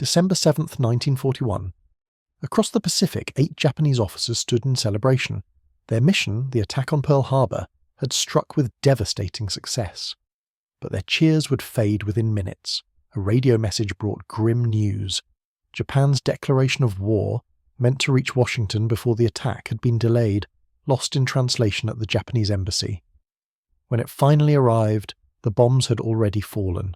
December 7th, 1941. Across the Pacific, 8 Japanese officers stood in celebration. Their mission, the attack on Pearl Harbor, had struck with devastating success. But their cheers would fade within minutes. A radio message brought grim news. Japan's declaration of war, meant to reach Washington before the attack, had been delayed, lost in translation at the Japanese embassy. When it finally arrived, the bombs had already fallen.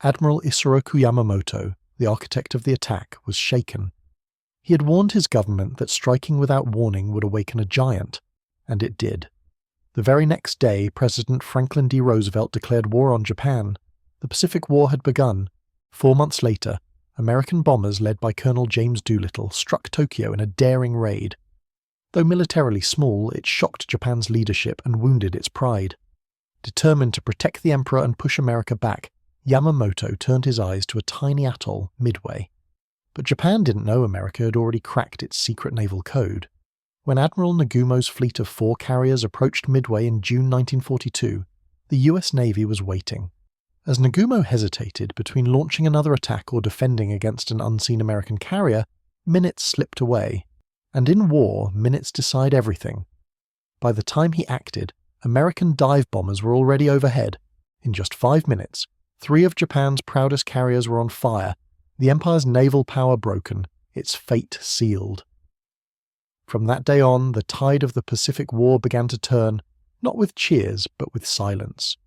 Admiral Isoroku Yamamoto, the architect of the attack, was shaken. He had warned his government that striking without warning would awaken a giant, and it did. The very next day, President Franklin D. Roosevelt declared war on Japan. The Pacific War had begun. 4 months later, American bombers led by Colonel James Doolittle struck Tokyo in a daring raid. Though militarily small, it shocked Japan's leadership and wounded its pride. Determined to protect the emperor and push America back, Yamamoto turned his eyes to a tiny atoll, Midway. But Japan didn't know America had already cracked its secret naval code. When Admiral Nagumo's fleet of 4 carriers approached Midway in June 1942, the US Navy was waiting. As Nagumo hesitated between launching another attack or defending against an unseen American carrier, minutes slipped away. And in war, minutes decide everything. By the time he acted, American dive bombers were already overhead. In just 5 minutes, 3 of Japan's proudest carriers were on fire, the Empire's naval power broken, its fate sealed. From that day on, the tide of the Pacific War began to turn, not with cheers, but with silence.